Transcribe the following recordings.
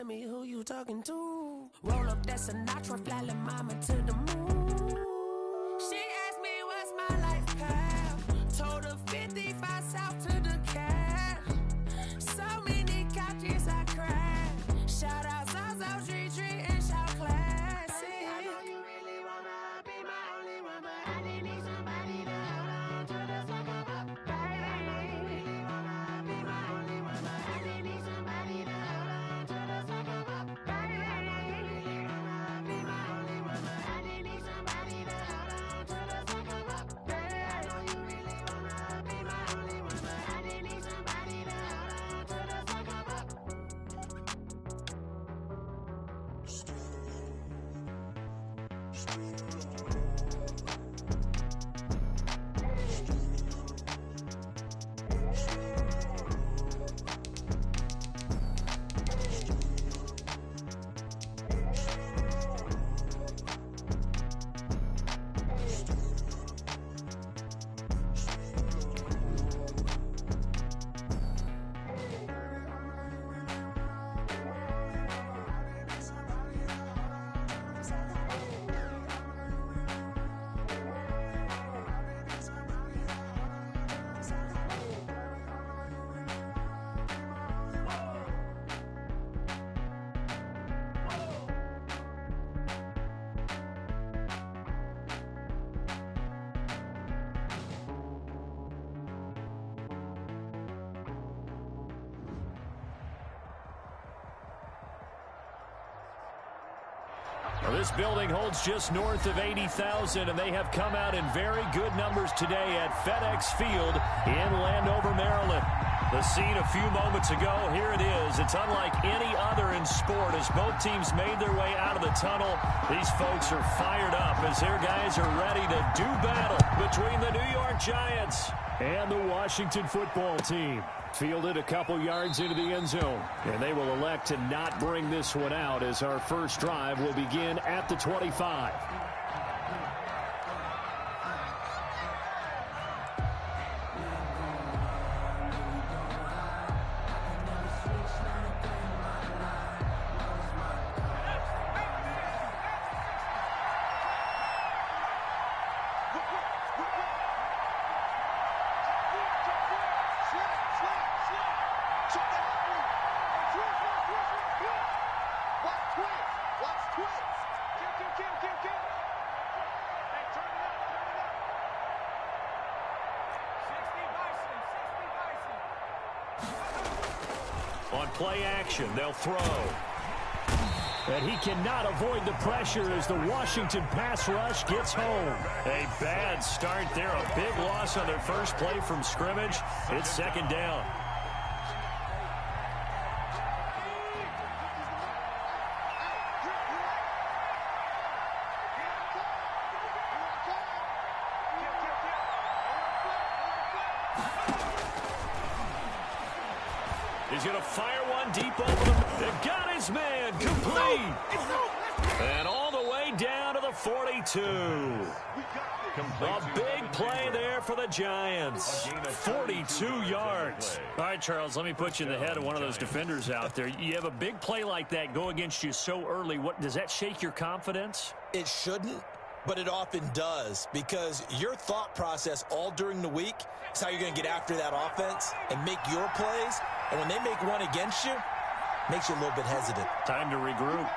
me who you talking to. Roll up that Sinatra, fly like mama to the moon. She asked me what's my life path. Told her 55 south to the cat. So many couches I crashed. Shout out Zazo, Tree, and shout classic. I know you really wanna be my only one, but I didn't need somebody to hold on to the sucker up, baby. I know you really wanna be my only one, but I didn't need somebody to hold on to the sucker up, baby. I know you really wanna be my only one, but I didn't need somebody to hold on to the sucker up, baby. I know you really wanna be my only one, but I didn't need somebody to hold on to the sucker up. Well, this building holds just north of 80,000, and they have come out in very good numbers today at FedEx Field in Landover, Maryland. The scene a few moments ago, here it is. It's unlike any other in sport as both teams made their way out of the tunnel. These folks are fired up as their guys are ready to do battle between the New York Giants and the Washington football team. Fielded a couple yards into the end zone, and they will elect to not bring this one out as our first drive will begin at the 25. On play action, they'll throw. And he cannot avoid the pressure as the Washington pass rush gets home. A bad start there. A big loss on their first play from scrimmage. It's second down. He's going to fire one deep over the... They got his man complete. And all the way down to the 42. A big play there for the Giants. 42 yards. All right, Charles, let me put you in the head of one of those defenders out there. You have a big play like that go against you so early. What does that shake your confidence? It shouldn't, but it often does, because your thought process all during the week is how you're going to get after that offense and make your plays. And when they make one against you, makes you a little bit hesitant. Time to regroup.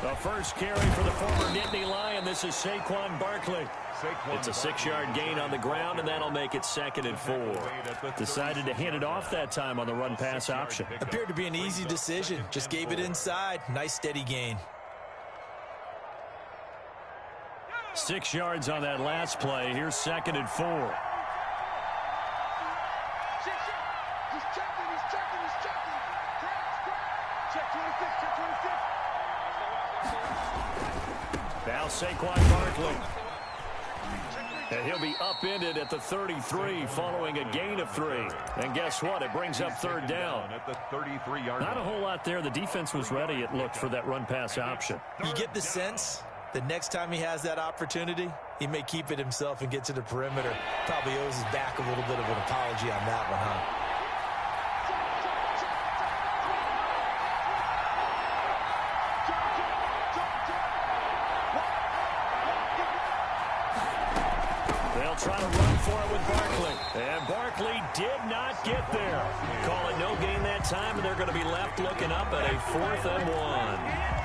The first carry for the former Nittany Lion. This is Saquon Barkley. It's a 6-yard gain on the ground, and that'll make it 2nd and 4. Decided to hand it off that time on the run-pass option. Appeared to be an easy decision. Just gave it inside. Nice, steady gain. 6 yards on that last play. Here's 2nd and 4. Now Saquon Barkley. And he'll be upended at the 33 following a gain of 3. And guess what? It brings up 3rd down. At the 33-yard Not a whole lot there. The defense was ready, it looked, for that run-pass option. You get the sense the next time he has that opportunity, he may keep it himself and get to the perimeter. Probably owes his back a little bit of an apology on that one, huh? try to run for it with Barkley. And Barkley did not get there. Call it no gain that time, and they're going to be left looking up at a 4th and 1.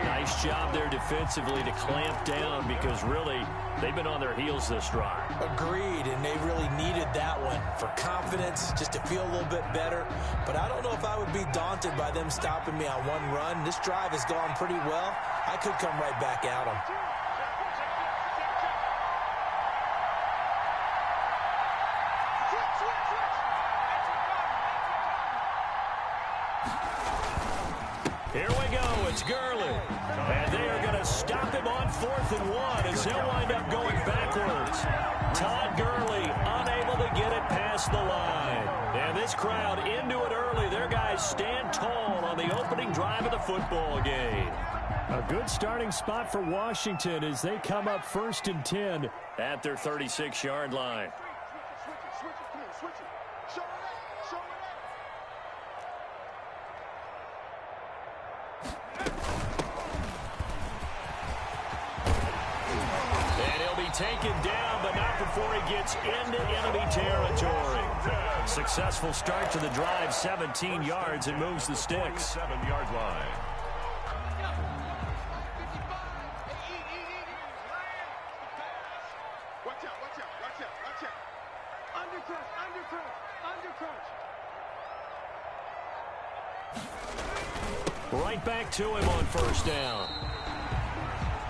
Nice job there defensively to clamp down because really they've been on their heels this drive. Agreed, and they really needed that one for confidence, just to feel a little bit better. But I don't know if I would be daunted by them stopping me on one run. This drive has gone pretty well. I could come right back at them. Here we go. It's Gurley. And they are going to stop him on 4th and 1 as he'll wind up going backwards. Todd Gurley unable to get it past the line. And this crowd into it early. Their guys stand tall on the opening drive of the football game. A good starting spot for Washington as they come up 1st and 10 at their 36-yard line. Taken down, but not before he gets into enemy territory. Successful start to the drive, 17 yards, and moves the sticks. 7-yard line. Watch out, watch out, watch out, watch out. Undercrush, undercrush. Right back to him on 1st down.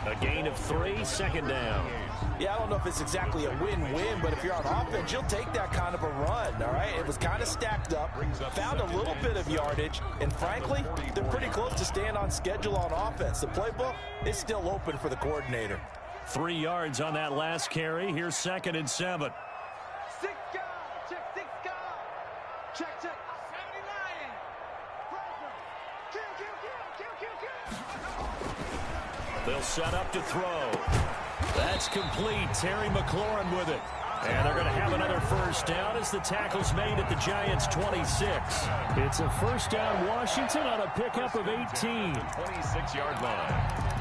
A gain of 3, 2nd down. Yeah, I don't know if it's exactly a win-win, but if you're on offense, you'll take that kind of a run, all right? It was kind of stacked up, found a little bit of yardage, and frankly, they're pretty close to staying on schedule on offense. The playbook is still open for the coordinator. 3 yards on that last carry. Here's 2nd and 7. 6 guard, check 6 guard. Check, check. 79. Kill. They'll set up to throw. That's complete. Terry McLaurin with it. And they're going to have another 1st down as the tackle's made at the Giants' 26. It's a 1st down Washington on a pickup of 18. 26-yard line.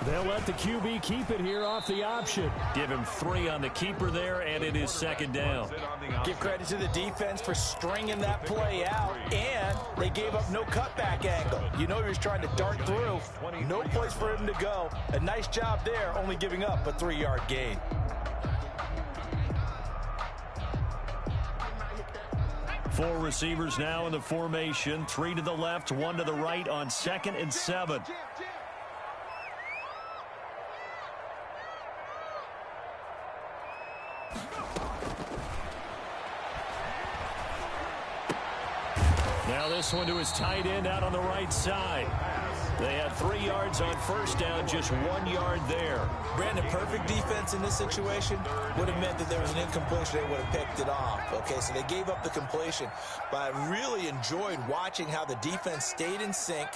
They'll let the QB keep it here off the option. Give him 3 on the keeper there, and it is 2nd down. Give credit to the defense for stringing that play out, and they gave up no cutback angle. You know he was trying to dart through. No place for him to go. A nice job there, only giving up a 3-yard gain. Four receivers now in the formation. 3 to the left, 1 to the right on 2nd and 7. Now this one to his tight end out on the right side. They had 3 yards on 1st down, just 1 yard there. Brandon, perfect defense in this situation would have meant that there was an incompletion. They would have picked it off. Okay, so they gave up the completion. But I really enjoyed watching how the defense stayed in sync,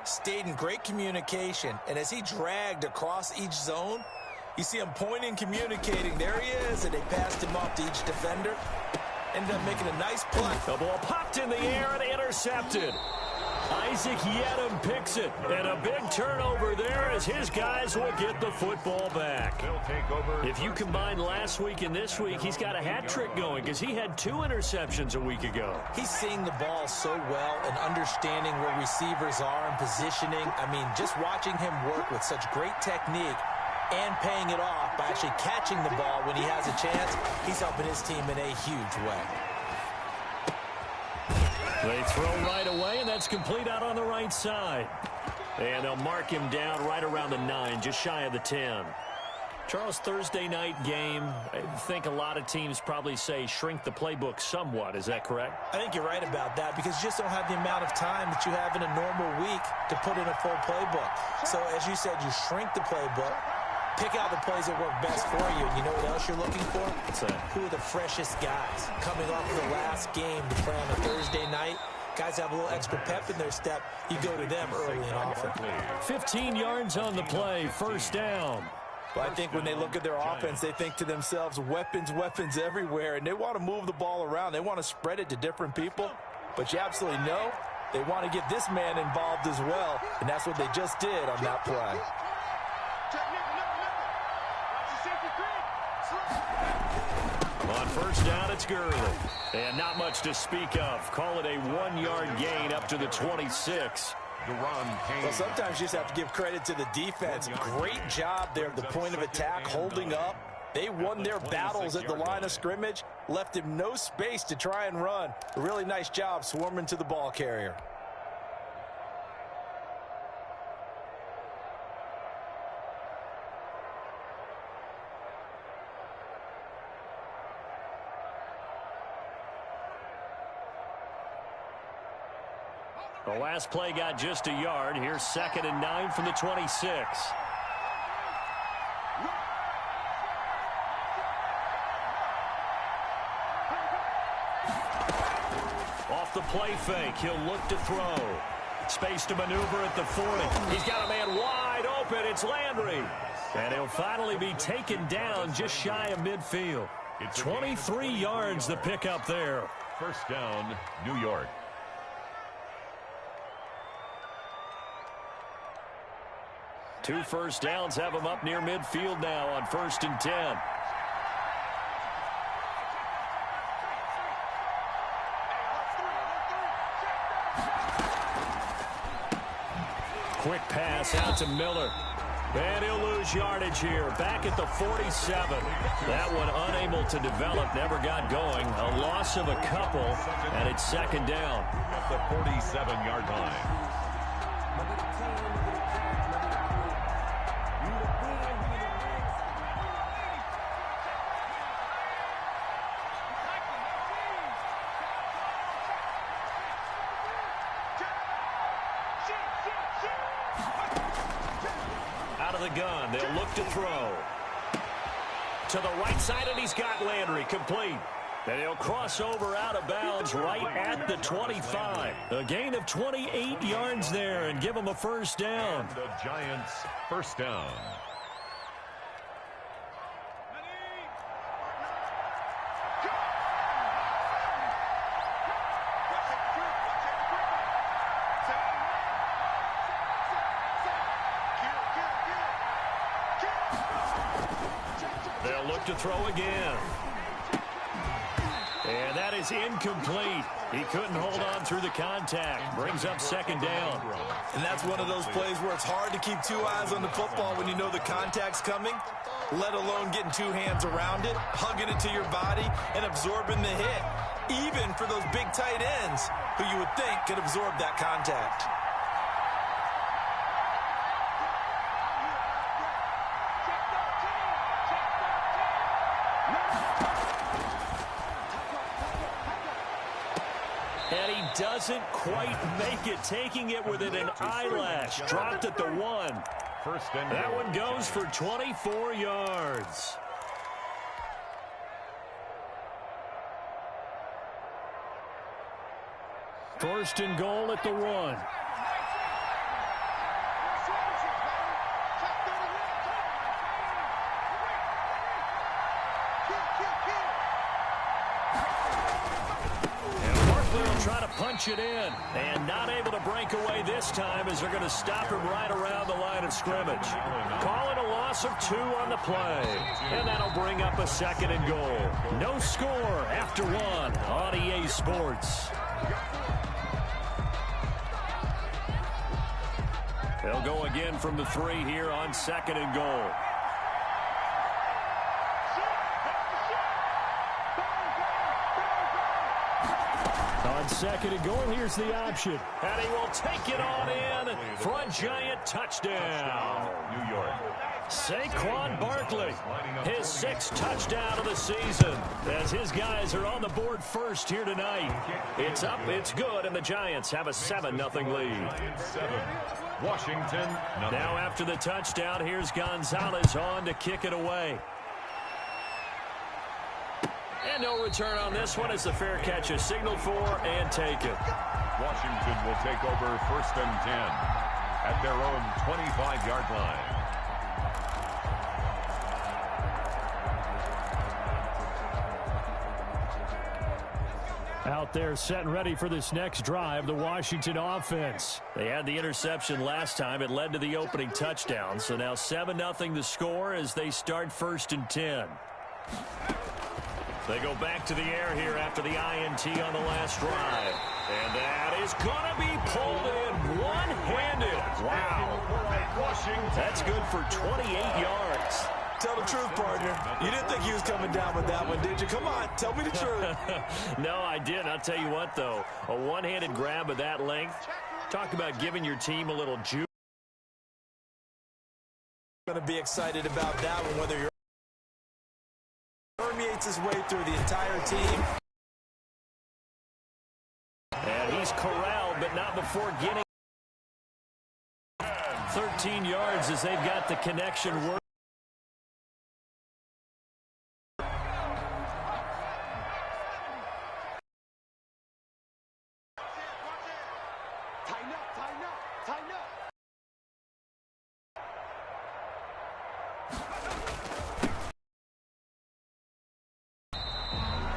stayed in great communication. And as he dragged across each zone, you see him pointing, communicating. There he is, and they passed him off to each defender. Ended up making a nice play. The ball popped in the air and intercepted. Isaac Yedem picks it, and a big turnover there as his guys will get the football back. If you combine last week and this week, he's got a hat trick going because he had 2 interceptions a week ago. He's seeing the ball so well and understanding where receivers are and positioning. I mean, just watching him work with such great technique and paying it off by actually catching the ball when he has a chance, he's helping his team in a huge way. They throw right away, and that's complete out on the right side. And they'll mark him down right around the 9, just shy of the 10. Charles, Thursday night game, I think a lot of teams probably say shrink the playbook somewhat. Is that correct? I think you're right about that because you just don't have the amount of time that you have in a normal week to put in a full playbook. So, as you said, you shrink the playbook. Pick out the plays that work best for you. And you know what else you're looking for? What's that? Who are the freshest guys coming off of the last game to play on a Thursday night? Guys have a little extra pep in their step. You go to them early and often. 15 yards on the play, first down. But I think when they look at their offense, they think to themselves, weapons, weapons everywhere, and they want to move the ball around. They want to spread it to different people. But you absolutely know they want to get this man involved as well, and that's what they just did on that play. On first down, it's Gurley. And not much to speak of. Call it a 1-yard gain up to the 26. Well, sometimes you just have to give credit to the defense. Great job there at the point of attack, holding up. They won their battles at the line of scrimmage, left him no space to try and run. A really nice job swarming to the ball carrier. The last play got just a yard. Here's 2nd and 9 from the 26. Off the play fake, he'll look to throw. Space to maneuver at the 40. He's got a man wide open. It's Landry. And he'll finally be taken down just shy of midfield. 23 yards the pickup there. First down, New York. Two first downs have him up near midfield now on 1st and 10. Quick pass out to Miller. And he'll lose yardage here. Back at the 47. That one unable to develop, never got going. A loss of a couple, and it's 2nd down. At the 47-yard line. The gun. They'll look to throw. To the right side, and he's got Landry complete. And he'll cross over out of bounds right at the 25. A gain of 28 yards there and give him a first down. The Giants first down. They'll look to throw again. And that is incomplete. He couldn't hold on through the contact. Brings up 2nd down. And that's one of those plays where it's hard to keep two eyes on the football when you know the contact's coming, let alone getting two hands around it, hugging it to your body, and absorbing the hit, even for those big tight ends who you would think could absorb that contact. And he doesn't quite make it, taking it within an eyelash. Dropped at the 1. First and that one goes for 24 yards. First and goal at the 1. Try to punch it in, and not able to break away this time as they're going to stop him right around the line of scrimmage. Call it a loss of 2 on the play, and that'll bring up a 2nd and goal. No score after 1 on EA Sports. They'll go again from the 3 here on 2nd and goal. On 2nd and goal, here's the option. And he will take it on in for a Giant touchdown. New York. Saquon Barkley, his 6th touchdown of the season, as his guys are on the board first here tonight. It's up, it's good, and the Giants have a 7-0 lead. 7. Washington, nothing. Now after the touchdown, here's Gonzalez on to kick it away. And no return on this one as the fair catch is signaled for and taken. Washington will take over 1st and 10 at their own 25-yard line. Out there set and ready for this next drive, the Washington offense. They had the interception last time. It led to the opening touchdown. So now 7-0 the score as they start 1st and 10. They go back to the air here after the INT on the last drive. And that is going to be pulled in one-handed. Wow. That's good for 28 yards. Tell the truth, partner. You didn't think he was coming down with that one, did you? Come on, tell me the truth. No, I didn't. I'll tell you what, though. A one-handed grab of that length. Talk about giving your team a little juice. Going to be excited about that one, whether you're permeates his way through the entire team. And he's corralled, but not before getting 13 yards as they've got the connection work.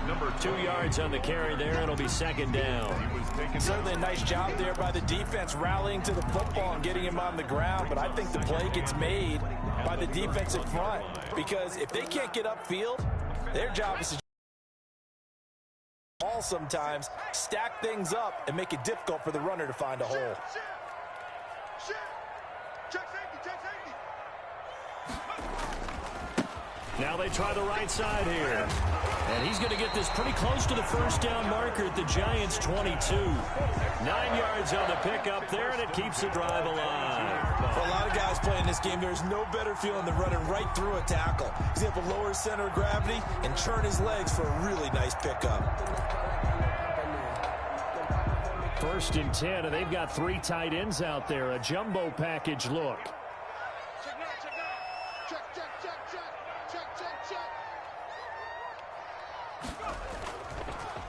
Number 2 yards on the carry there. It'll be 2nd down. Certainly a nice job there by the defense rallying to the football and getting him on the ground, but I think the play gets made by the defensive front because if they can't get upfield, their job is to ball sometimes, stack things up, and make it difficult for the runner to find a hole. Now they try the right side here. And he's going to get this pretty close to the 1st down marker at the Giants' 22. 9 yards on the pickup there, and it keeps the drive alive. For a lot of guys playing this game, there's no better feeling than running right through a tackle. He's able to lower his center of gravity and turn his legs for a really nice pickup. 1st and 10, and they've got 3 tight ends out there. A jumbo package look.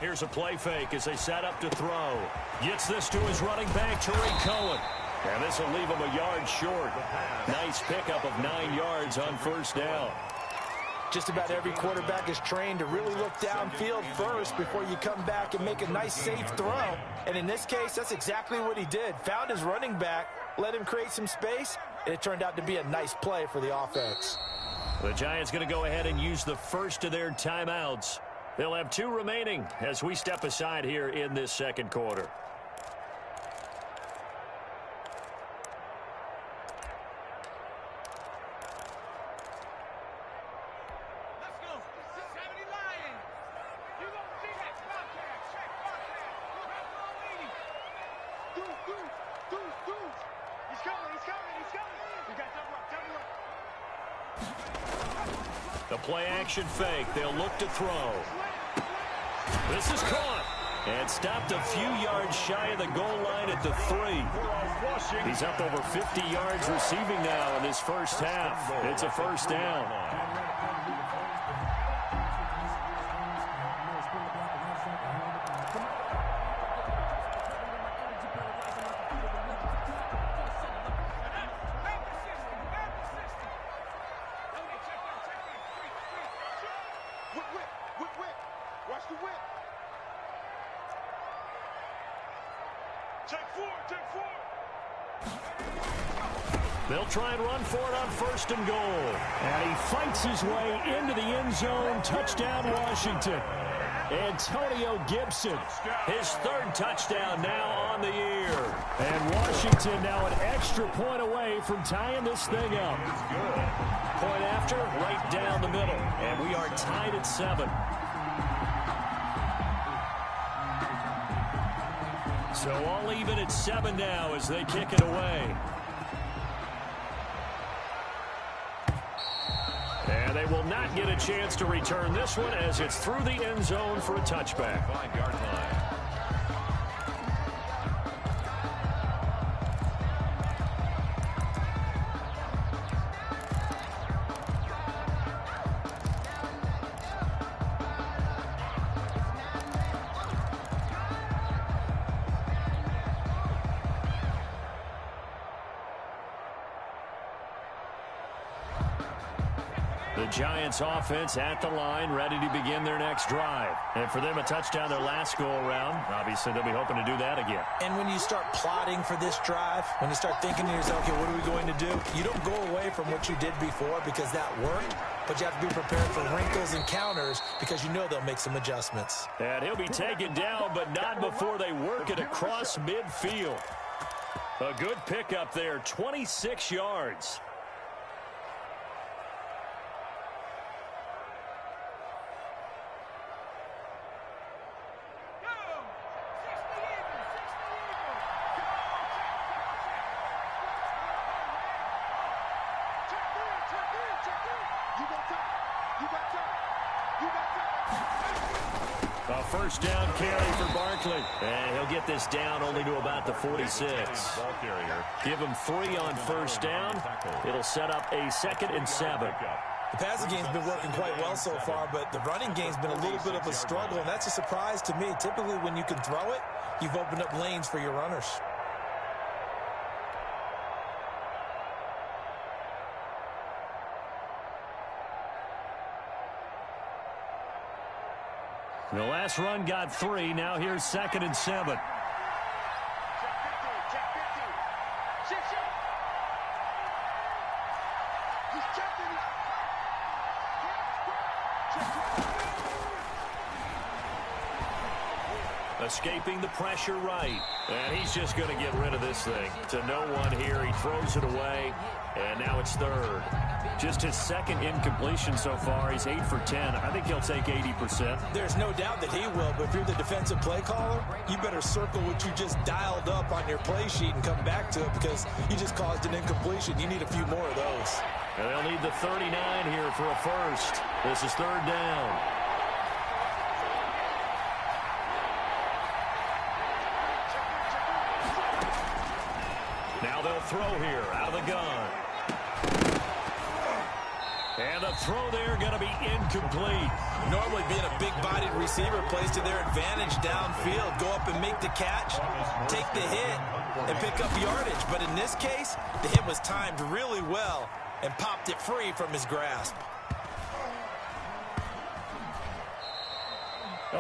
Here's a play fake as they set up to throw. Gets this to his running back, Tariq Cohen. And this will leave him a yard short. Nice pickup of 9 yards on 1st down. Just about every quarterback is trained to really look downfield first before you come back and make a nice, safe throw. And in this case, that's exactly what he did. Found his running back, let him create some space, and it turned out to be a nice play for the offense. The Giants going to go ahead and use the first of their timeouts. They'll have 2 remaining as we step aside here in this 2nd quarter. The play-action fake. They'll look to throw. This is caught. And stopped a few yards shy of the goal line at the 3. He's up over 50 yards receiving now in this 1st half. It's a 1st down. They'll try and run for it on 1st and goal. And he fights his way into the end zone. Touchdown, Washington. Antonio Gibson, his 3rd touchdown now on the year. And Washington now an extra point away from tying this thing up. Point after, right down the middle. And we are tied at 7. So all even at 7 now as they kick it away. And they will not get a chance to return this one as it's through the end zone for a touchback. 5-yard line. The Giants offense at the line, ready to begin their next drive. And for them, a touchdown their last go-around. Obviously, they'll be hoping to do that again. And when you start plotting for this drive, when you start thinking to yourself, okay, what are we going to do? You don't go away from what you did before because that worked, but you have to be prepared for wrinkles and counters because you know they'll make some adjustments. And he'll be taken down, but not before they work it across midfield. A good pickup there, 26 yards. A first down carry for Barkley. And he'll get this down only to about the 46. Give him 3 on first down. It'll set up a 2nd and 7. The passing game's been working quite well so far, but the running game's been a little bit of a struggle, and that's a surprise to me. Typically, when you can throw it, you've opened up lanes for your runners. The last run got 3. Now here's 2nd and 7. Escaping the pressure right. And he's just going to get rid of this thing. To no one here. He throws it away. And now it's 3rd. Just his 2nd incompletion so far. He's 8 for 10. I think he'll take 80%. There's no doubt that he will, but if you're the defensive play caller, you better circle what you just dialed up on your play sheet and come back to it because you just caused an incompletion. You need a few more of those. And they'll need the 39 here for a first. This is 3rd down. Now they'll throw here out of the gun. And the throw there going to be incomplete. Normally being a big-bodied receiver plays to their advantage downfield. Go up and make the catch, take the hit, and pick up yardage. But in this case, the hit was timed really well and popped it free from his grasp.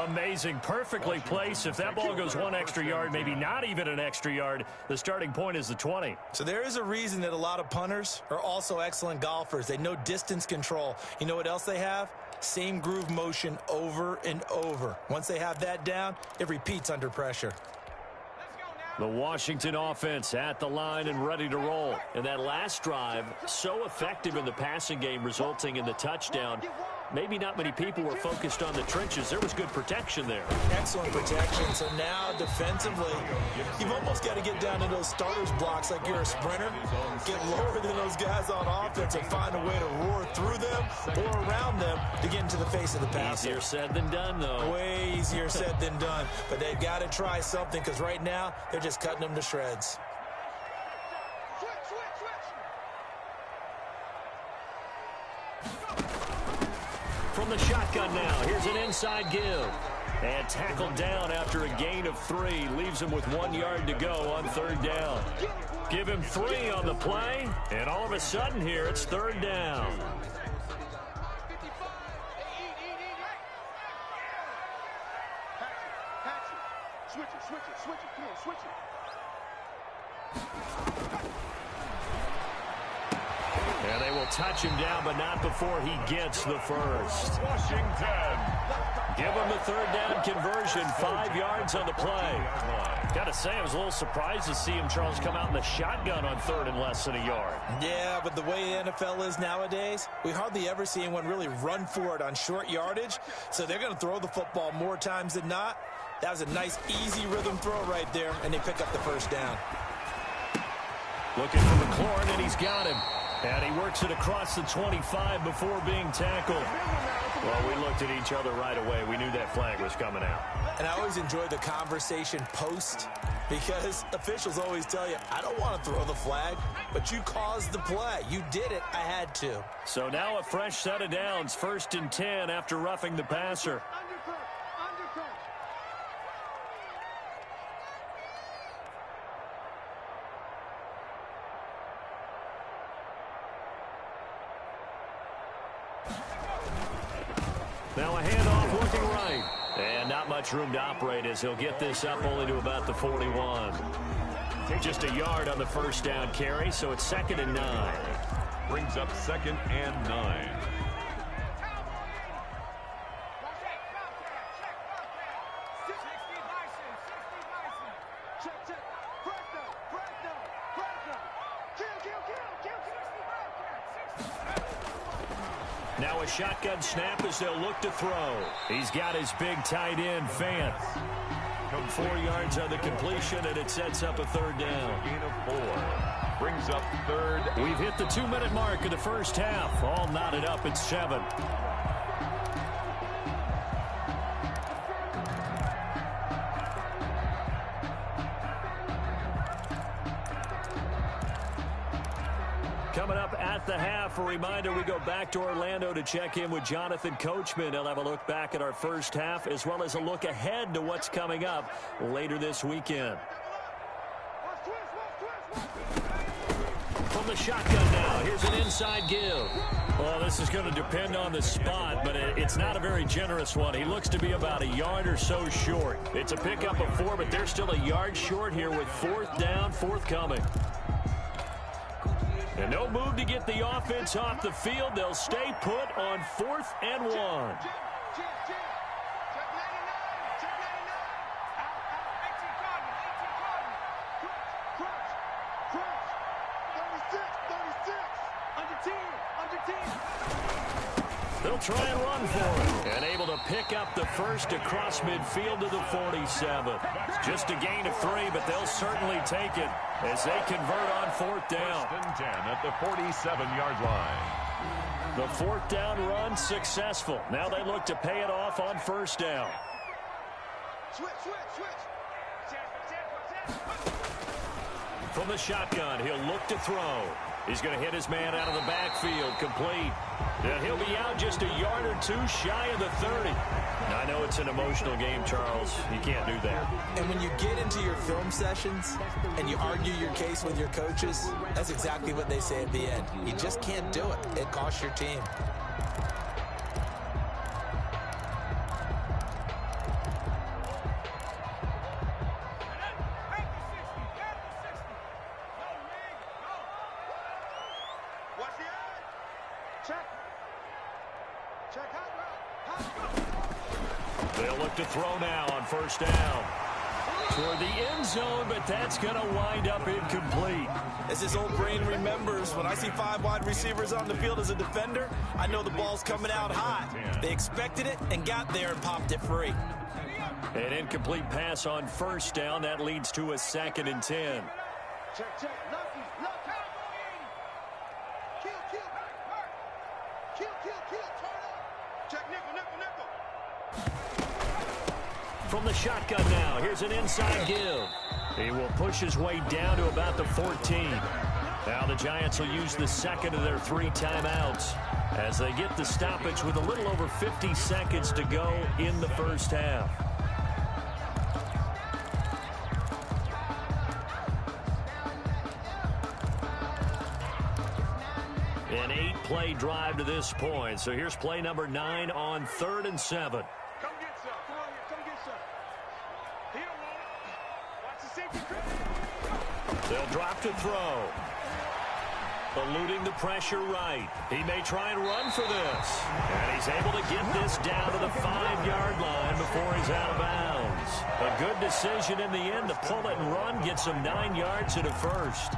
Amazing. Perfectly placed. If that ball goes 1 extra yard, maybe not even an extra yard, the starting point is the 20. So there is a reason that a lot of punters are also excellent golfers. They know distance control. You know what else they have? Same groove motion over and over. Once they have that down, it repeats under pressure. The Washington offense at the line and ready to roll. And that last drive, so effective in the passing game, resulting in the touchdown. Maybe not many people were focused on the trenches. There was good protection there. Excellent protection. So now defensively, you've almost got to get down to those starters blocks like you're a sprinter. Get lower than those guys on offense and find a way to roar through them or around them to get into the face of the passer. Easier said than done, though. Way easier said than done. But they've got to try something because right now they're just cutting them to shreds. From the shotgun now, here's an inside give. And tackled down after a gain of 3. Leaves him with 1 yard to go on 3rd down. Give him 3 on the play, and all of a sudden here, it's 3rd down. Switch it. Come on, switch it. And they will touch him down, but not before he gets the first. Washington. Give him the 3rd down conversion, 5 yards on the play. Got to say, I was a little surprised to see him, Charles, come out in the shotgun on 3rd and less than a yard. Yeah, but the way the NFL is nowadays, we hardly ever see anyone really run for it on short yardage. So they're going to throw the football more times than not. That was a nice, easy rhythm throw right there, and they pick up the first down. Looking for McLaurin, and he's got him. And he works it across the 25 before being tackled. Well, we looked at each other right away. We knew that flag was coming out. And I always enjoy the conversation post because officials always tell you, I don't want to throw the flag, but you caused the play. You did it. I had to. So now a fresh set of downs, 1st and 10 after roughing the passer. Now a handoff looking right. And not much room to operate as he'll get this up only to about the 41. Just a yard on the first down carry, so it's 2nd and 9. Brings up 2nd and 9. Now a shotgun snap as they'll look to throw. He's got his big tight end, Fant. 4 yards on the completion, and it sets up a 3rd down. Gain of 4. Brings up 3rd. We've hit the 2-minute mark of the first half. All knotted up at 7. Coming up at the half, a reminder we go back to Orlando to check in with Jonathan Coachman. He'll have a look back at our first half as well as a look ahead to what's coming up later this weekend. From the shotgun now, here's an inside give. Well, this is going to depend on the spot, but it's not a very generous one. He looks to be about a yard or so short. It's a pickup of 4, but they're still a yard short here with 4th down, forthcoming. And no move to get the offense off the field. They'll stay put on 4th and 1. They'll try and run for it. And able to pick up the first across midfield to the 47. Just a gain of 3, but they'll certainly take it as they convert on 4th down. 1st and 10 at the 47-yard line. The 4th down run successful. Now they look to pay it off on 1st down. From the shotgun, he'll look to throw. He's going to hit his man out of the backfield, complete. And he'll be out just a yard or 2 shy of the 30. Now, I know it's an emotional game, Charles. You can't do that. And when you get into your film sessions and you argue your case with your coaches, that's exactly what they say at the end. You just can't do it. It costs your team. They'll look to throw now on 1st down. Toward the end zone, but that's going to wind up incomplete. As his old brain remembers, when I see 5 wide receivers on the field as a defender, I know the ball's coming out high. They expected it and got there and popped it free. An incomplete pass on 1st down. That leads to a 2nd and 10. Check. Lucky. Kill. Turn up. Check nickel. From the shotgun now, here's an inside give. He will push his way down to about the 14. Now the Giants will use the 2nd of their 3 timeouts as they get the stoppage with a little over 50 seconds to go in the first half. An 8-play drive to this point. So here's play number 9 on 3rd and 7. Come get some. Come on here. Come get some. He don't want it. Watch the safety crib. They'll drop to throw. Eluding the pressure right. He may try and run for this. And he's able to get this down to the 5-yard line before he's out of bounds. A good decision in the end to pull it and run. Gets him 9 yards and a first.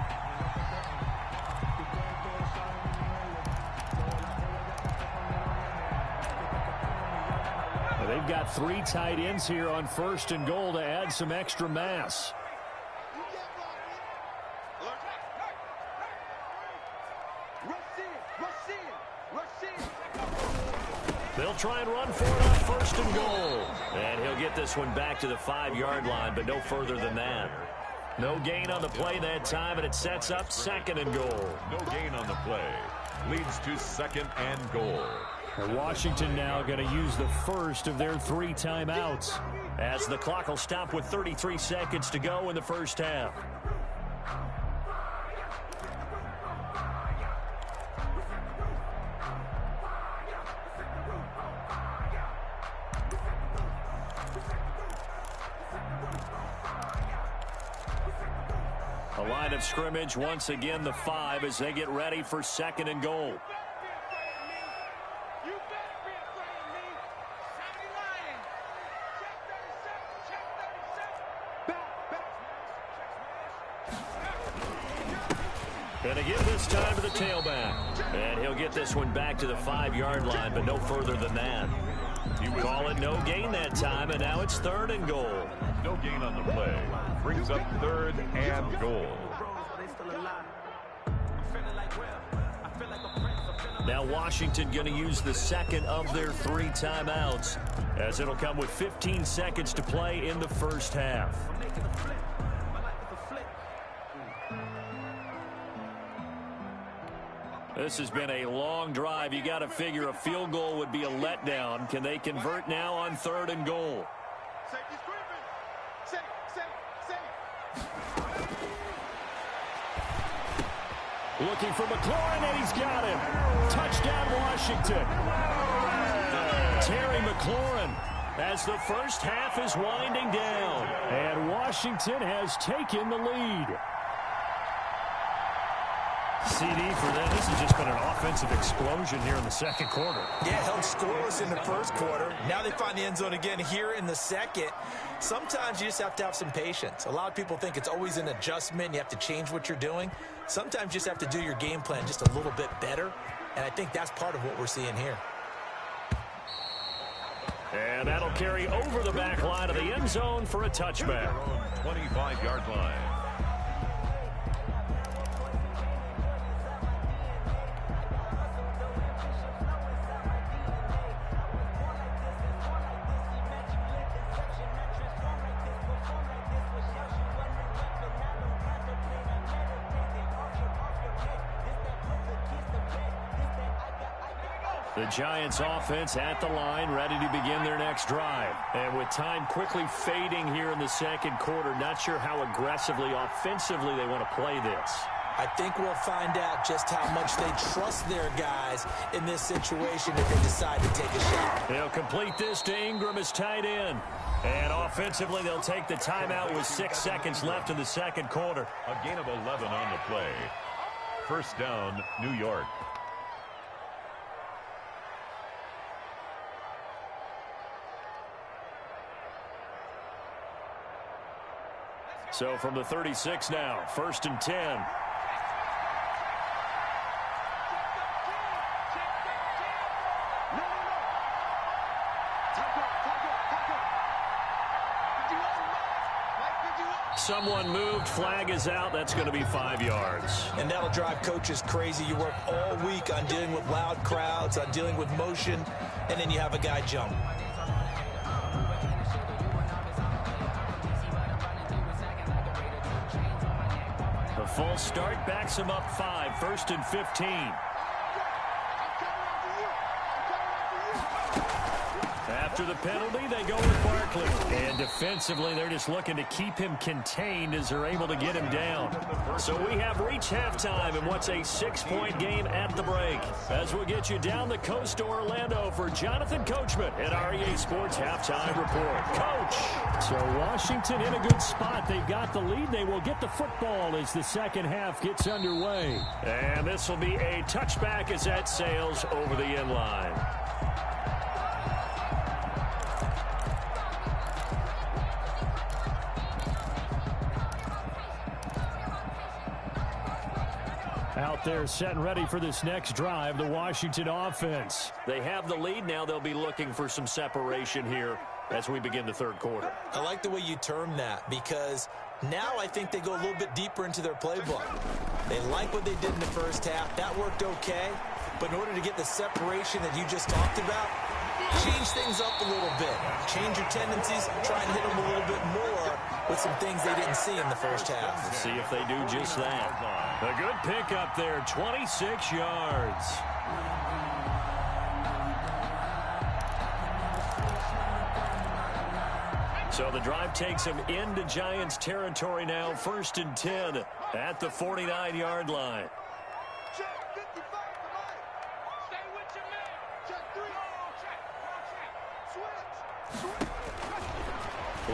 They've got 3 tight ends here on 1st and goal to add some extra mass. They'll try and run for it on 1st and goal. And he'll get this one back to the 5-yard line, but no further than that. No gain on the play that time, and it sets up 2nd and goal. No gain on the play. Leads to 2nd and goal. And Washington now going to use the first of their 3 timeouts as the clock will stop with 33 seconds to go in the first half. The line of scrimmage, once again, the 5 as they get ready for 2nd and goal. Going to give this time to the tailback. And he'll get this one back to the 5-yard line, but no further than that. You call it no gain that time, and now it's 3rd and goal. No gain on the play. Brings up 3rd and goal. Now Washington going to use the 2nd of their 3 timeouts, as it'll come with 15 seconds to play in the first half. This has been a long drive. You got to figure a field goal would be a letdown. Can they convert now on 3rd and goal? Looking for McLaurin, and he's got him. Touchdown, Washington. Terry McLaurin, as the first half is winding down. And Washington has taken the lead. CD for them. This has just been an offensive explosion here in the 2nd quarter. Yeah, held scoreless in the 1st quarter. Now they find the end zone again here in the 2nd. Sometimes you just have to have some patience. A lot of people think it's always an adjustment. You have to change what you're doing. Sometimes you just have to do your game plan just a little bit better. And I think that's part of what we're seeing here. And that'll carry over the back line of the end zone for a touchback. 25-yard line. The Giants offense at the line, ready to begin their next drive. And with time quickly fading here in the 2nd quarter, not sure how aggressively, offensively they want to play this. I think we'll find out just how much they trust their guys in this situation if they decide to take a shot. They'll complete this to Ingram as tight end. And offensively, they'll take the timeout with 6 seconds left in the 2nd quarter. A gain of 11 on the play. First down, New York. So from the 36 now, 1st and 10. Someone moved, flag is out. That's going to be 5 yards. And that'll drive coaches crazy. You work all week on dealing with loud crowds, on dealing with motion, and then you have a guy jump. The false start backs him up 5, 1st and 15. After the penalty, they go with Barkley. And defensively, they're just looking to keep him contained as they're able to get him down. So we have reached halftime in what's a 6-point game at the break. As we'll get you down the coast to Orlando for Jonathan Coachman at REA Sports Halftime Report. Coach! So Washington in a good spot. They've got the lead. They will get the football as the 2nd half gets underway. And this will be a touchback as that sails over the end line. Out there set and ready for this next drive, the Washington offense. They have the lead now. They'll be looking for some separation here as we begin the 3rd quarter. I like the way you term that because now I think they go a little bit deeper into their playbook. They like what they did in the 1st half. That worked okay. But in order to get the separation that you just talked about, change things up a little bit. Change your tendencies. Try and hit them a little bit more with some things they didn't see in the 1st half. Let's see if they do just that. A good pickup there, 26 yards. So the drive takes him into Giants territory now, 1st and 10 at the 49-yard line.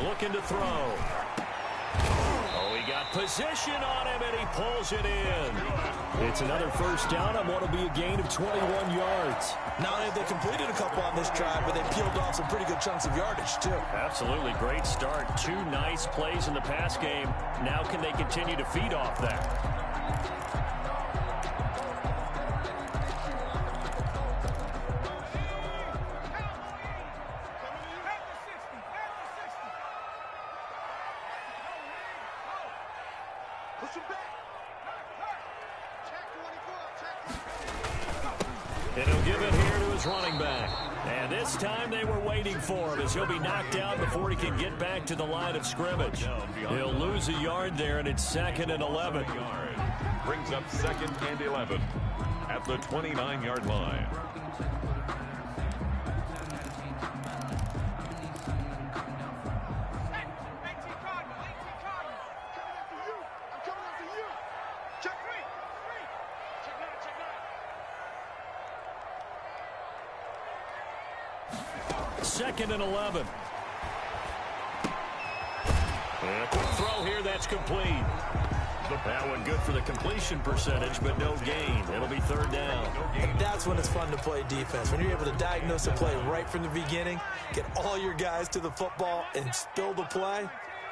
Looking to throw. Oh, he got position on him, and he pulls it in. It's another first down on what will be a gain of 21 yards. Not only have they completed a couple on this drive, but they peeled off some pretty good chunks of yardage, too. Absolutely great start. 2 nice plays in the pass game. Now can they continue to feed off that? And he'll give it here to his running back. And this time they were waiting for him as he'll be knocked down before he can get back to the line of scrimmage. He'll lose a yard there, and it's 2nd and 11. Brings up 2nd and 11 at the 29-yard line. Second and 11. And a quick throw here, that's complete. That one good for the completion percentage, but no gain. It'll be 3rd down. And that's when it's fun to play defense. When you're able to diagnose a play right from the beginning, get all your guys to the football, and spill the play,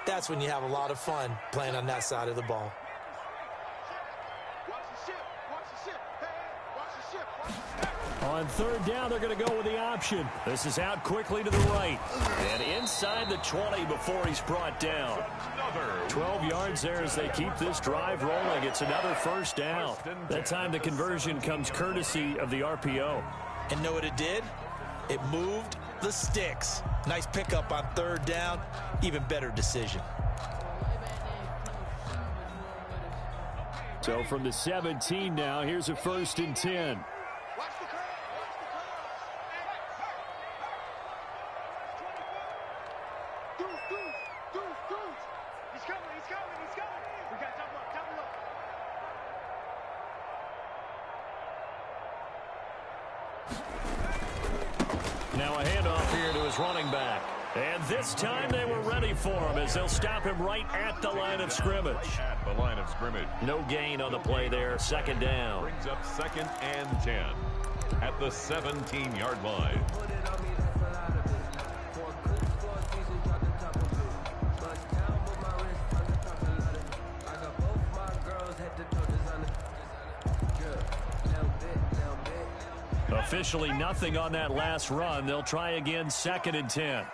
that's when you have a lot of fun playing on that side of the ball. On 3rd down, they're going to go with the option. This is out quickly to the right. And inside the 20 before he's brought down. 12 yards there as they keep this drive rolling. It's another first down. That time the conversion comes courtesy of the RPO. And know what it did? It moved the sticks. Nice pickup on 3rd down. Even better decision. So from the 17 now, here's a 1st and 10. Now a handoff here to his running back. And this time they were ready for him as they'll stop him right at the line of scrimmage. At the line of scrimmage. No gain on the play there. 2nd down. Brings up 2nd and 10 at the 17-yard line. Officially nothing on that last run. They'll try again 2nd and 10.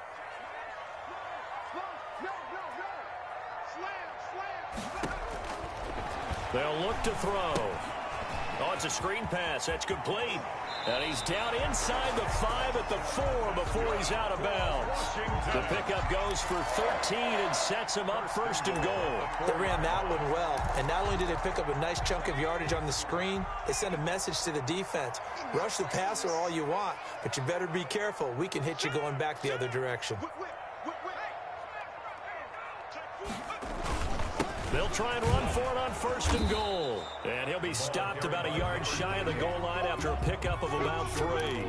They'll look to throw. Oh, it's a screen pass. That's complete. And he's down inside the 5 at the 4 before he's out of bounds. The pickup goes for 13 and sets him up 1st and goal. They ran that one well, and not only did they pick up a nice chunk of yardage on the screen, they sent a message to the defense. Rush the passer all you want, but you better be careful. We can hit you going back the other direction. They'll try and run for it on 1st and goal. And he'll be stopped about a yard shy of the goal line after a pickup of about 3.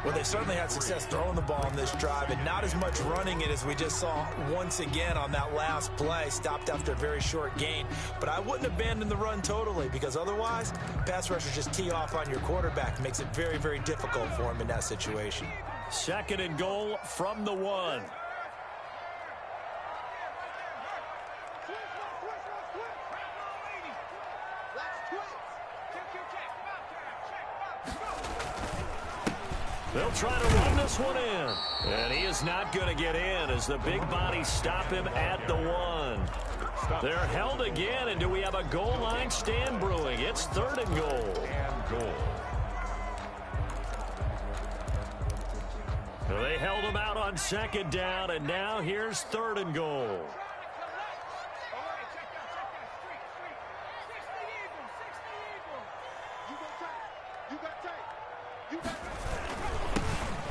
Well, they certainly had success throwing the ball in this drive, and not as much running it as we just saw once again on that last play. Stopped after a very short gain. But I wouldn't abandon the run totally, because otherwise, pass rushers just tee off on your quarterback. It makes it very, very difficult for him in that situation. 2nd and goal from the 1. They'll try to run this one in. And he is not going to get in as the big bodies stop him at the 1. They're held again, and do we have a goal line stand brewing? It's 3rd and goal. They held him out on 2nd down, and now here's 3rd and goal.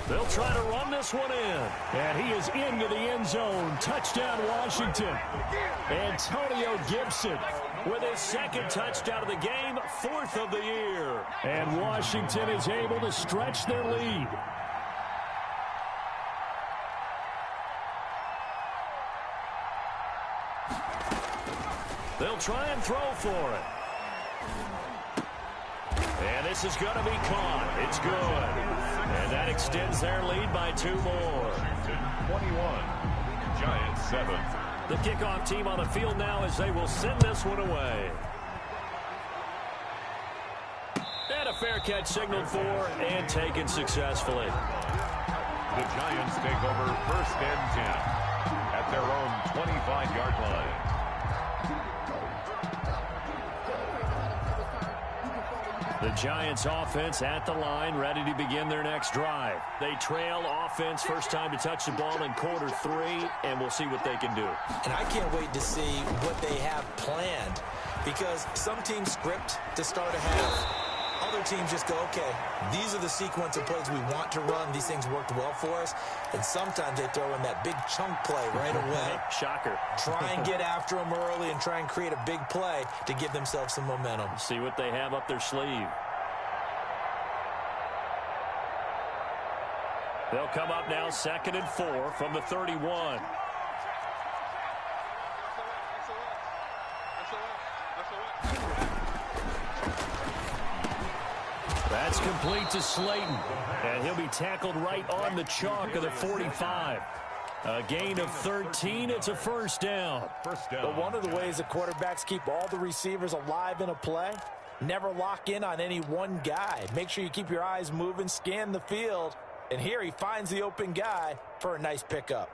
They'll try to run this one in. And he is into the end zone. Touchdown, Washington. Antonio Gibson with his 2nd touchdown of the game, 4th of the year. And Washington is able to stretch their lead. They'll try and throw for it. And this is going to be caught. It's good. And that extends their lead by 2 more. 21, Giants 7. The kickoff team on the field now as they will send this one away. And a fair catch signaled for and taken successfully. The Giants take over 1st and 10 at their own 25-yard line. The Giants offense at the line, ready to begin their next drive. They trail offense, first time to touch the ball in quarter 3, and we'll see what they can do. And I can't wait to see what they have planned, because some teams script to start a half. Other teams just go, okay, these are the sequence of plays we want to run. These things worked well for us. And sometimes they throw in that big chunk play right away. Shocker. Try and get after them early and try and create a big play to give themselves some momentum. See what they have up their sleeve. They'll come up now 2nd and 4 from the 31. That's complete to Slayton. And he'll be tackled right on the chalk of the 45. A gain of 13. It's a first down. But one of the ways the quarterbacks keep all the receivers alive in a play, never lock in on any one guy. Make sure you keep your eyes moving, scan the field. And here he finds the open guy for a nice pickup.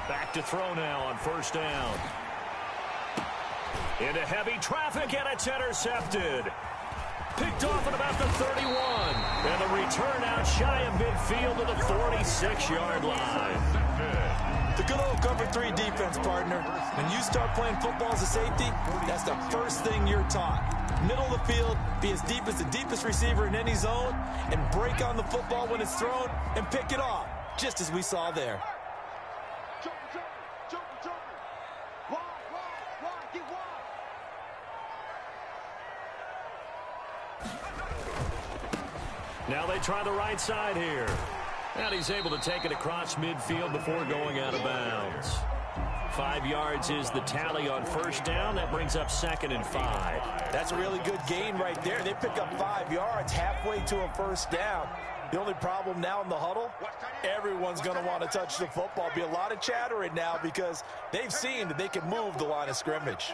Back to throw now on first down. Into heavy traffic, and it's intercepted. Picked off at about the 31. And the return out shy of midfield to the 46-yard line. The good old cover 3 defense, partner. When you start playing football as a safety, that's the first thing you're taught. Middle of the field, be as deep as the deepest receiver in any zone, and break on the football when it's thrown and pick it off, just as we saw there. Now they try the right side here. And he's able to take it across midfield before going out of bounds. 5 yards is the tally on first down. That brings up 2nd and 5. That's a really good gain right there. They pick up 5 yards halfway to a first down. The only problem now in the huddle, everyone's going to want to touch the football. Be a lot of chattering now because they've seen that they can move the line of scrimmage.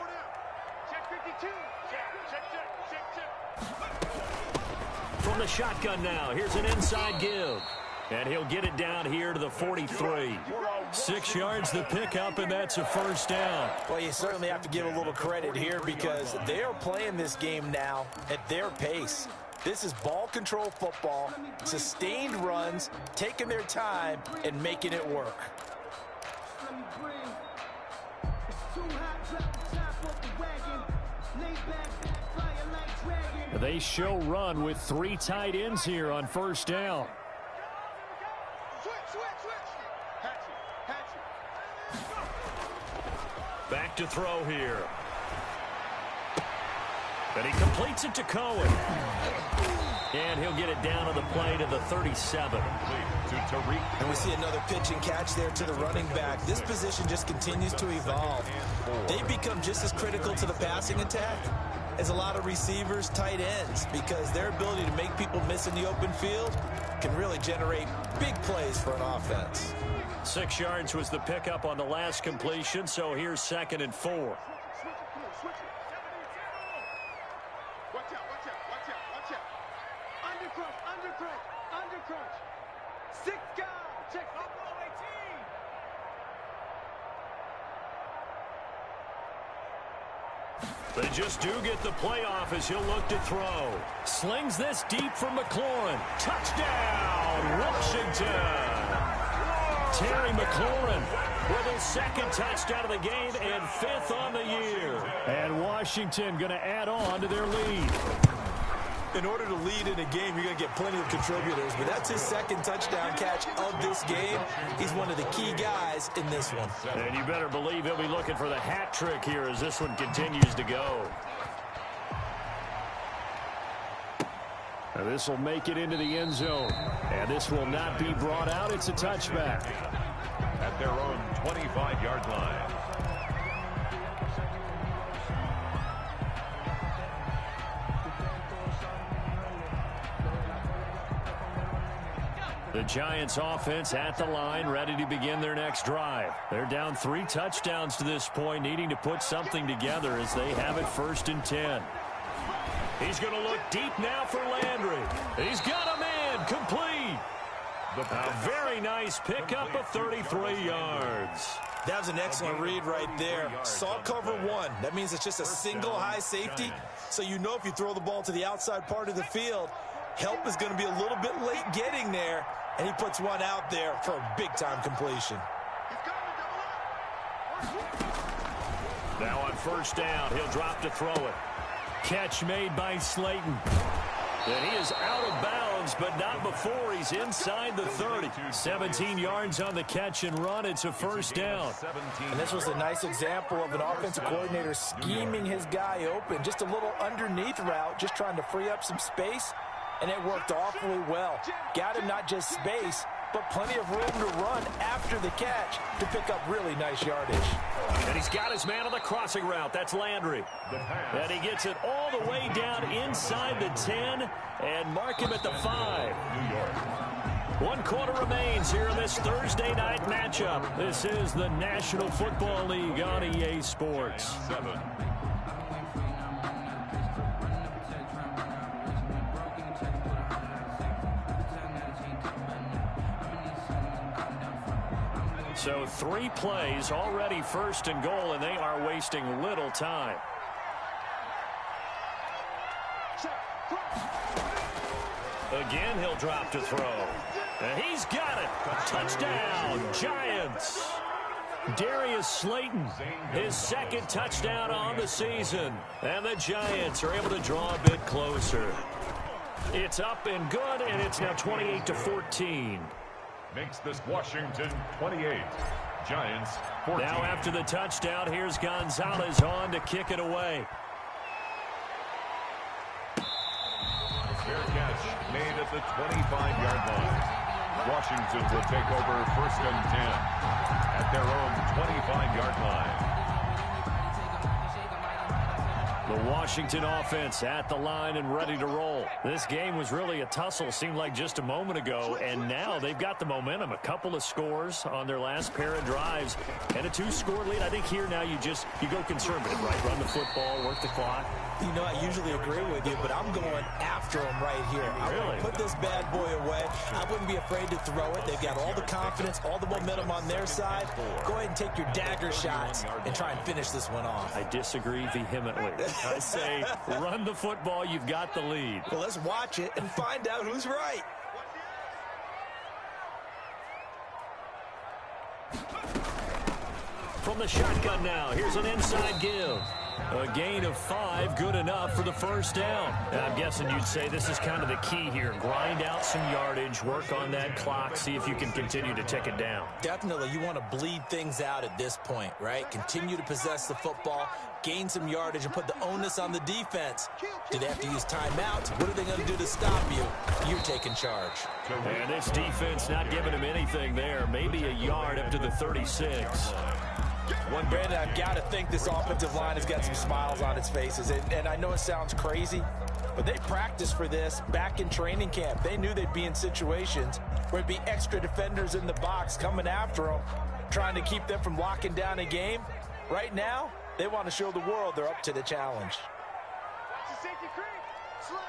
From the shotgun now, here's an inside give. And he'll get it down here to the 43. 6 yards the pickup, and that's a first down. Well, you certainly have to give a little credit here because they are playing this game now at their pace. This is ball control football, sustained runs, taking their time, and making it work. They show run with 3 tight ends here on first down. Back to throw here. And he completes it to Cohen. And he'll get it down on the play to the 37. And we see another pitch and catch there to the running back. This position just continues to evolve. They become just as critical to the passing attack as a lot of receivers, tight ends, because their ability to make people miss in the open field can really generate big plays for an offense. 6 yards was the pickup on the last completion, so here's 2nd and 4. They just do get the playoff as he'll look to throw. Slings this deep from McLaurin. Touchdown, Washington. Terry McLaurin with his 2nd touchdown of the game and 5th on the year. And Washington going to add on to their lead. In order to lead in a game, you're going to get plenty of contributors, but that's his second touchdown catch of this game. He's one of the key guys in this one. And you better believe he'll be looking for the hat trick here as this one continues to go. And this will make it into the end zone. And this will not be brought out. It's a touchback. At their own 25-yard line. The Giants offense at the line, ready to begin their next drive. They're down 3 touchdowns to this point, needing to put something together as they have it 1st and 10. He's going to look deep now for Landry. He's got a man, complete. A very nice pickup of 33 yards. That was an excellent read right there. Saw cover 1. That means it's just a single high safety. So you know if you throw the ball to the outside part of the field, help is going to be a little bit late getting there. And he puts one out there for a big-time completion. Now on 1st down, he'll drop to throw it. Catch made by Slayton. And he is out of bounds, but not before he's inside the 30. 17 yards on the catch and run. It's a 1st down. And this was a nice example of an offensive coordinator scheming his guy open. Just a little underneath route, just trying to free up some space. And it worked awfully well. Got him not just space, but plenty of room to run after the catch to pick up really nice yardage. And he's got his man on the crossing route. That's Landry. And he gets it all the way down inside the 10 and mark him at the 5. 1 quarter remains here in this Thursday night matchup. This is the National Football League on EA Sports. So 3 plays already 1st and goal, and they are wasting little time. Again, he'll drop to throw. And he's got it. Touchdown, Giants. Darius Slayton, his 2nd touchdown on the season. And the Giants are able to draw a bit closer. It's up and good, and it's now 28-14. Makes this Washington 28. Giants 14. Now after the touchdown, here's Gonzalez on to kick it away. Fair catch made at the 25-yard line. Washington will take over 1st and 10 at their own 25-yard line. The Washington offense at the line and ready to roll. This game was really a tussle, seemed like just a moment ago, and now they've got the momentum. A couple of scores on their last pair of drives and a 2-score lead. I think here now you go conservative, right? Run the football, work the clock. You know, I usually agree with you, but I'm going after him right here. I want to put this bad boy away. I wouldn't be afraid to throw it. They've got all the confidence, all the momentum on their side. Go ahead and take your dagger shots and try and finish this one off. I disagree vehemently. I say run the football. You've got the lead. Well, let's watch it and find out who's right. From the shotgun now, here's an inside give. A gain of 5, good enough for the 1st down. And I'm guessing you'd say this is kind of the key here. Grind out some yardage, work on that clock, see if you can continue to tick it down. Definitely, you want to bleed things out at this point, right? Continue to possess the football, gain some yardage, and put the onus on the defense. Do they have to use timeouts? What are they going to do to stop you? You're taking charge. And this defense not giving him anything there. Maybe a yard up to the 36. One, Brandon, I've got to think this offensive line has got some smiles on its faces. And I know it sounds crazy, but they practiced for this back in training camp. They knew they'd be in situations where it'd be extra defenders in the box coming after them, trying to keep them from locking down a game. Right now, they want to show the world they're up to the challenge. Watch the safety creep. Slam.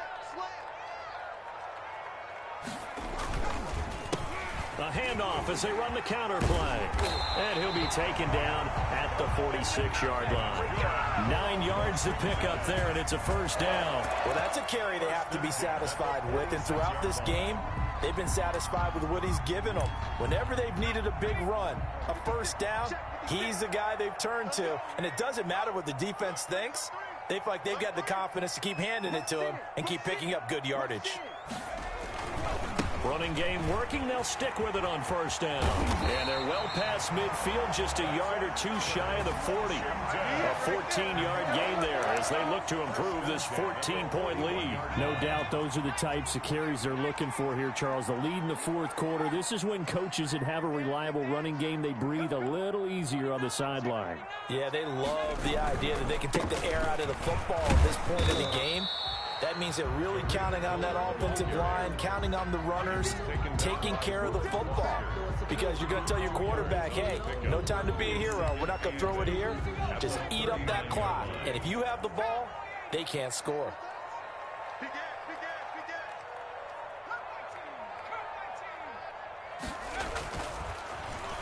A handoff as they run the counter play. And he'll be taken down at the 46-yard line. 9 yards to pick up there, and it's a 1st down. Well, that's a carry they have to be satisfied with. And throughout this game, they've been satisfied with what he's given them. Whenever they've needed a big run, a 1st down, he's the guy they've turned to. And it doesn't matter what the defense thinks. They feel like they've got the confidence to keep handing it to him and keep picking up good yardage. Running game working. They'll stick with it on first down. And they're well past midfield, just a yard or two shy of the 40. A 14-yard gain there as they look to improve this 14-point lead. No doubt those are the types of carries they're looking for here, Charles. The lead in the fourth quarter. This is when coaches that have a reliable running game, they breathe a little easier on the sideline. Yeah, they love the idea that they can take the air out of the football at this point in the game. That means they're really counting on that offensive line, counting on the runners, taking care of the football. Because you're going to tell your quarterback, hey, no time to be a hero. We're not going to throw it here. Just eat up that clock. And if you have the ball, they can't score.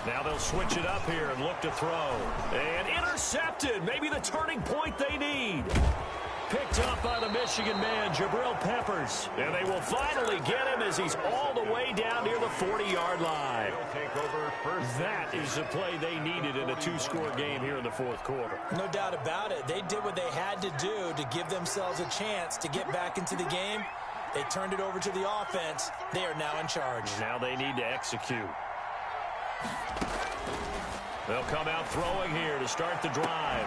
Now they'll switch it up here and look to throw. And intercepted. Maybe the turning point they need. Picked up by the Michigan man, Jabril Peppers. And they will finally get him as he's all the way down near the 40-yard line. That is the play they needed in a two-score game here in the fourth quarter. No doubt about it. They did what they had to do to give themselves a chance to get back into the game. They turned it over to the offense. They are now in charge. Now they need to execute. They'll come out throwing here to start the drive.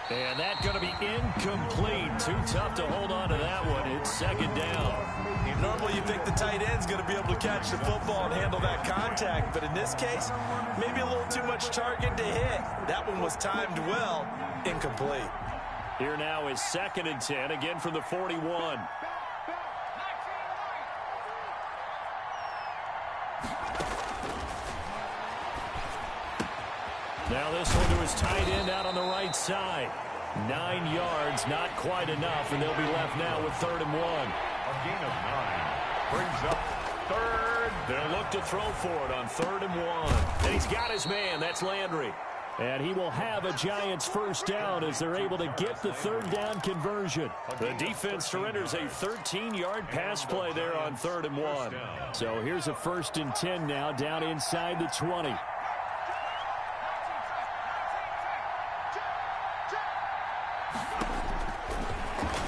And that's going to be incomplete. Too tough to hold on to that one. It's second down. Normally you think the tight end's going to be able to catch the football and handle that contact. But in this case, maybe a little too much target to hit. That one was timed well. Incomplete. Here now is 2nd and 10, again from the 41. Now this one to his tight end out on the right side. 9 yards, not quite enough, and they'll be left now with 3rd and 1. A gain of 9 brings up 3rd. They'll look to throw for it on 3rd and 1. And he's got his man. That's Landry. And he will have a Giants first down as they're able to get the 3rd down conversion. The defense surrenders a 13-yard pass play there on 3rd and 1. So here's a 1st and 10 now down inside the 20.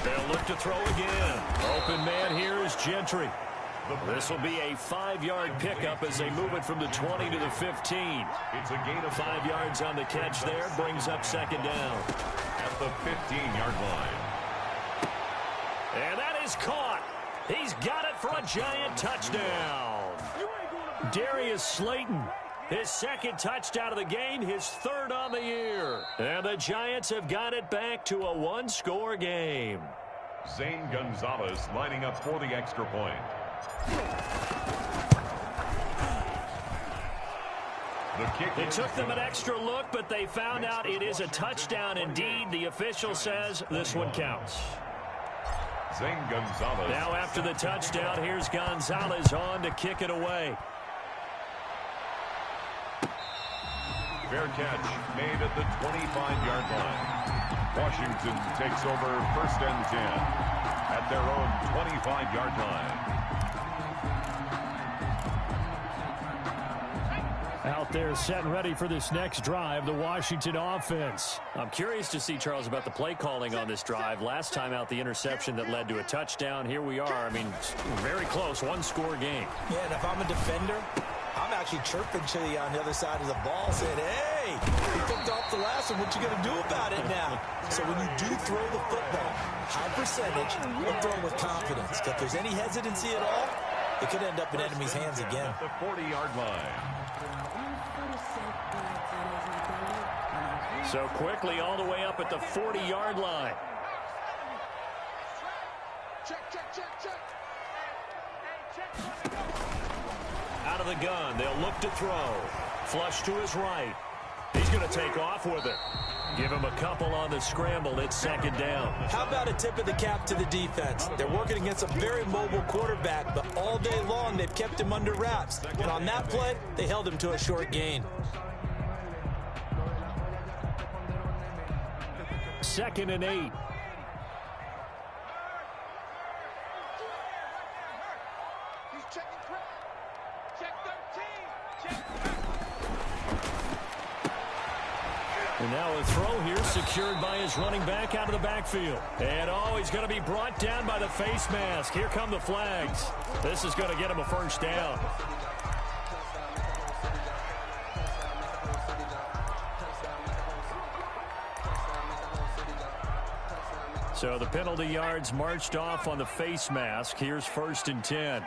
They'll look to throw again. Open man here is Gentry. This will be a 5-yard pickup as they move it from the 20 to the 15. It's a gain of 5 yards on the catch there. Brings up 2nd down. At the 15-yard line. And that is caught. He's got it for a Giant touchdown. Darius Slayton, his 2nd touchdown of the game, his 3rd on the year. And the Giants have got it back to a 1-score game. Zane Gonzalez lining up for the extra point. It took them an extra look, but they found out it is a touchdown indeed. The official says this one counts. Zane Gonzalez. Now after the touchdown, here's Gonzalez on to kick it away. Fair catch made at the 25-yard line. Washington takes over 1st and 10 at their own 25-yard line. Out there set and ready for this next drive, the Washington offense. I'm curious to see, Charles, about the play calling on this drive. Last time out, the interception that led to a touchdown. Here we are. I mean, very close, 1-score game. Yeah, and if I'm a defender, I'm actually chirping to you on the other side of the ball, saying, hey, you picked off the last one. What you going to do about it now? So when you do throw the football, high percentage, but throw with confidence. If there's any hesitancy at all, it could end up in enemy's hands again. At the 40-yard line. So quickly all the way up at the 40-yard line. Out of the gun, they'll look to throw. Flush to his right. He's going to take off with it. Give him a couple on the scramble. It's 2nd down. How about a tip of the cap to the defense? They're working against a very mobile quarterback, but all day long they've kept him under wraps. And on that play, they held him to a short gain. 2nd and 8. And now a throw here secured by his running back out of the backfield. And, he's going to be brought down by the face mask. Here come the flags. This is going to get him a first down. So the penalty yards marched off on the face mask. Here's 1st and 10.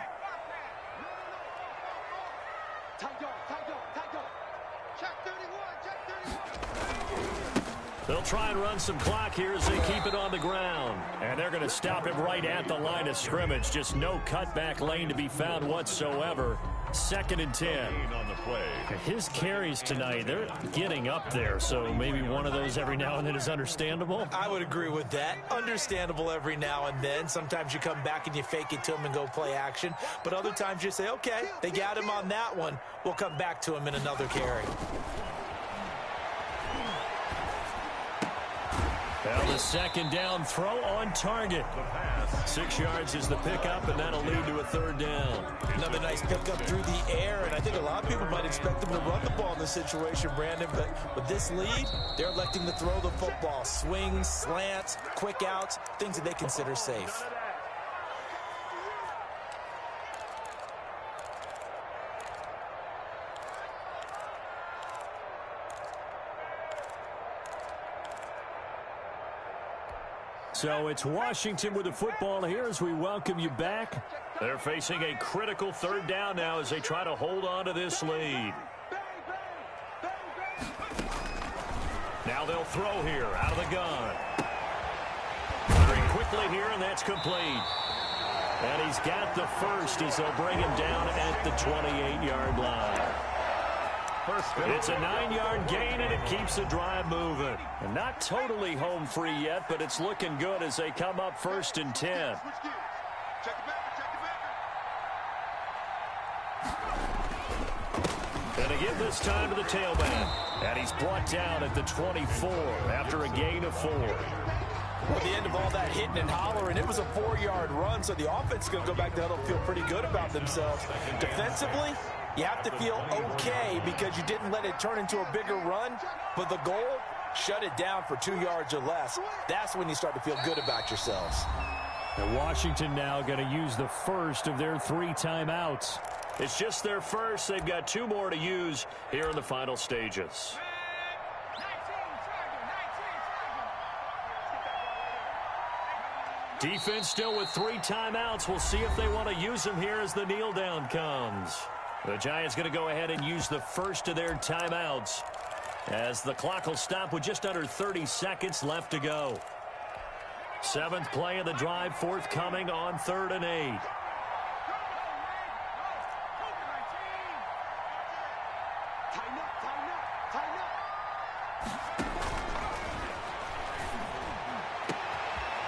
They'll try and run some clock here as they keep it on the ground. And they're going to stop it right at the line of scrimmage. Just no cutback lane to be found whatsoever. 2nd and 10. On the play. His carries tonight, they're getting up there. So maybe one of those every now and then is understandable. I would agree with that. Understandable every now and then. Sometimes you come back and you fake it to him and go play action. But other times you say, okay, they got him on that one. We'll come back to him in another carry. Well, the 2nd down throw on target. 6 yards is the pickup, and that'll lead to a 3rd down. Another nice pickup through the air, and I think a lot of people might expect them to run the ball in this situation, Brandon, but with this lead, they're electing to throw the football. Swings, slants, quick outs, things that they consider safe. So it's Washington with the football here as we welcome you back. They're facing a critical 3rd down now as they try to hold on to this lead. Now they'll throw here out of the gun. Very quickly here, and that's complete. And he's got the first as they'll bring him down at the 28-yard line. It's a 9-yard gain, and it keeps the drive moving. And not totally home free yet, but it's looking good as they come up 1st and 10. And again this time to the tailback. And he's brought down at the 24 after a gain of 4. At the end of all that hitting and hollering, it was a 4-yard run, so the offense is going to go back to huddle and feel pretty good about themselves. Defensively, you have to feel okay because you didn't let it turn into a bigger run, but the goal, shut it down for 2 yards or less. That's when you start to feel good about yourselves. And Washington now going to use the first of their 3 timeouts. It's just their first. They've got 2 more to use here in the final stages. Defense still with 3 timeouts. We'll see if they want to use them here as the kneel down comes. The Giants going to go ahead and use the first of their timeouts as the clock will stop with just under 30 seconds left to go. 7th play of the drive forthcoming on 3rd and 8.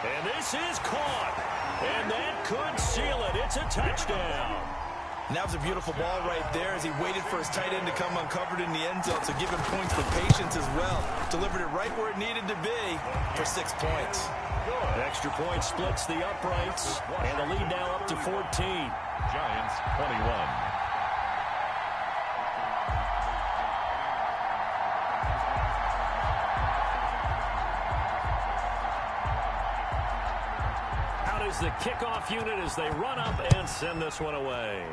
And this is caught. And that could seal it. It's a touchdown. And that was a beautiful ball right there as he waited for his tight end to come uncovered in the end zone. So give him points for patience as well. Delivered it right where it needed to be for 6 points. Extra point splits the uprights. And the lead now up to 14. Giants 21. The kickoff unit as they run up and send this one away.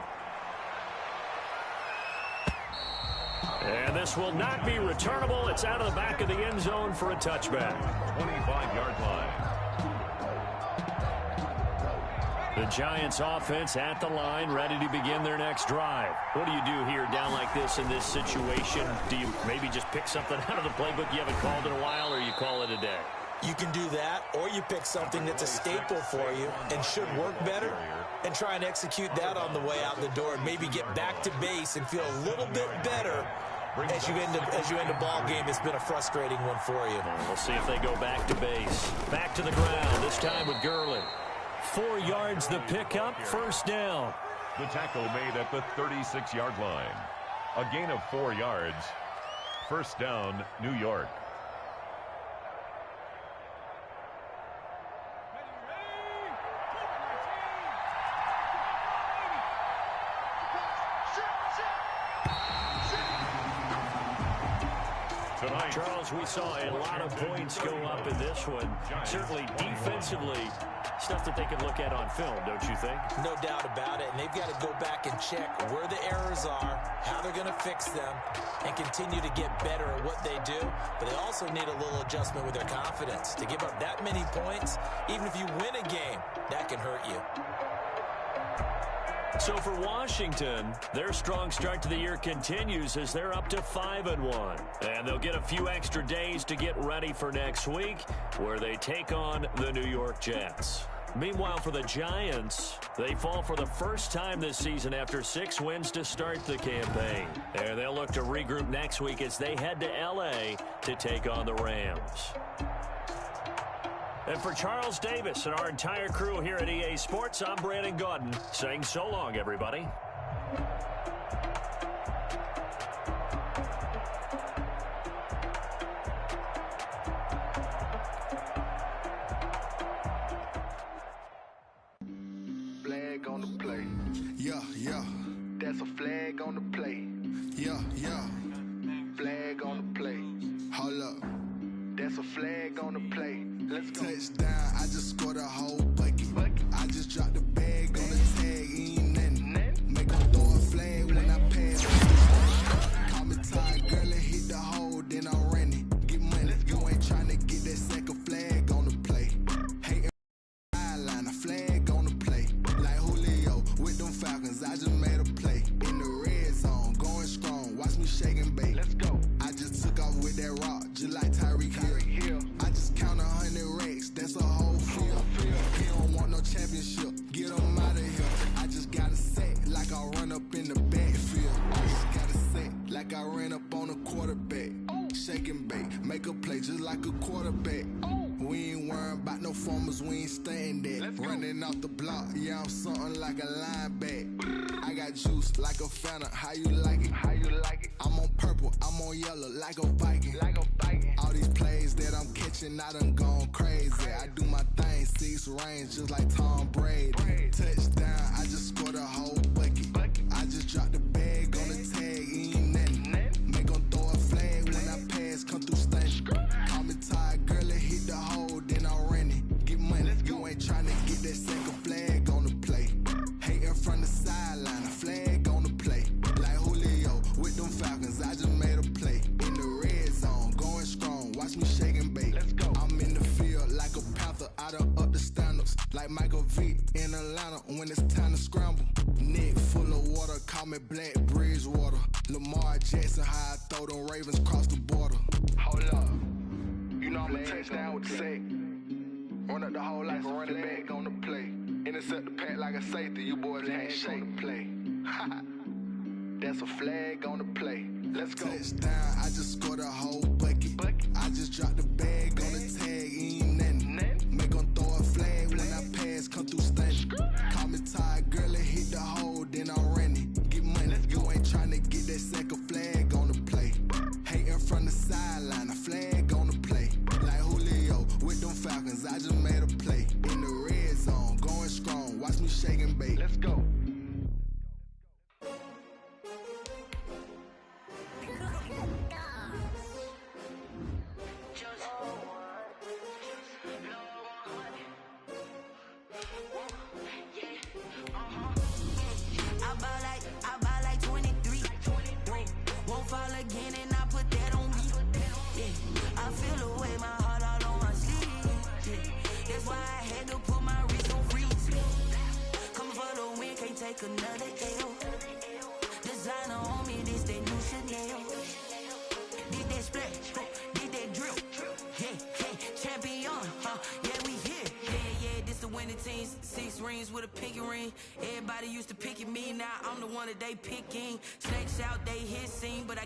And this will not be returnable. It's out of the back of the end zone for a touchback. 25-yard line. The Giants offense at the line, ready to begin their next drive. What do you do here down like this in this situation? Do you maybe just pick something out of the playbook you haven't called in a while, or you call it a day? You can do that, or you pick something that's a staple for you and should work better and try and execute that on the way out the door and maybe get back to base and feel a little bit better as you end a ball game. It's been a frustrating one for you. We'll see if they go back to base. Back to the ground, this time with Gurley. 4 yards the pickup, 1st down. The tackle made at the 36-yard line. A gain of 4 yards. 1st down, New York. tonight. Charles, we saw a lot of points go up in this one. Certainly defensively, stuff that they can look at on film, don't you think? No doubt about it. And they've got to go back and check where the errors are, how they're going to fix them, and continue to get better at what they do. But they also need a little adjustment with their confidence. To give up that many points, even if you win a game, that can hurt you. So for Washington, their strong start to the year continues as they're up to 5-1. And they'll get a few extra days to get ready for next week, where they take on the New York Jets. Meanwhile, for the Giants, they fall for the first time this season after 6 wins to start the campaign. And they'll look to regroup next week as they head to L.A. to take on the Rams. And for Charles Davis and our entire crew here at EA Sports, I'm Brandon Gaudin saying so long, everybody. Flag on the play. Yeah, yeah. That's a flag on the play. Yeah, yeah. Flag on the play. Hold up. That's a flag on the play. Let's go. Touchdown, I just scored a whole bucket. I just dropped the bag on the tag, ain't nothing. Make them throw a flag when I pass. Call me tired, girl, and hit the hole, then I'm running. Get money, you ain't trying to get that second flag on the play. Hating sideline, a flag on the play. Like Julio with them Falcons, I just made a play. In the red zone, going strong, watch me shake and bake. Let's go. I just took off with that rock, just like Tyreek Hill. I just count 100 racks, that's a whole field. He don't want no championship, get him out of here. I just got a set, like I run up in the backfield. I just got a set, like I ran up on a quarterback. Shake and bake, make a play just like a quarterback. We ain't worrying about no formers, we ain't staying there. Running off the block, yeah, I'm something like a linebacker. I got juice like a Fanta, how you like it? How you like it? I'm on purple, I'm on yellow, like a Viking. All these plays that I'm catching, I done gone crazy. I do my thing, 6 range, just like Tom Brady. Touchdown, I just scored a whole bucket. I just dropped the bag on the tag, ain't nothing. Make them throw a flag when I pass, come through stunning. Call me tired, girl, and hit the hole, then I'm running. Get money, you ain't trying to get that second flag on the play. Hating from the sideline, a flag on the play. Like Julio with them Falcons, I just made a play. In the red zone, going strong, watch me shake and bake. Let's go. I'm in the field like a Panther, I done up the standards. Like Michael Vick in Atlanta when it's time to scramble. Neck full of water, call me Black Bridgewater. Lamar Jackson, how I throw them Ravens cross the border. Hold up. You know I'm a touchdown with the sack. Run up the whole like a running back on the play. Intercept the pack like a safety, you boys ain't shake the play. That's a flag on the play. Let's go. Touchdown, I just scored a whole bucket. I just dropped the bag on the tag, ain't nothing. Make them throw a flag when I pass, come through stunning. Call me tired, girl, and hit the hole, then I'm running. Get money, you ain't trying to get that second flag on the play. Hating from the sideline, a flag on the play. Like Julio with them Falcons, I just made a play. In the red zone, going strong, watch me shake and bake. Let's go. I buy like 23. Won't fall again and I put that on me. Yeah, I feel away my heart all on my sleeve. Yeah, that's why I had to put my wrist on freeze. Coming for the win, can't take another L. Designer on me, this that new Chanel. Did that splash, did that drip. Yeah, champion, yeah, we here. Yeah, this the winning teams. 6 rings with a pinky ring. Everybody used to pick at me, now I'm the one that they picking. Snakes out, they hissing, but I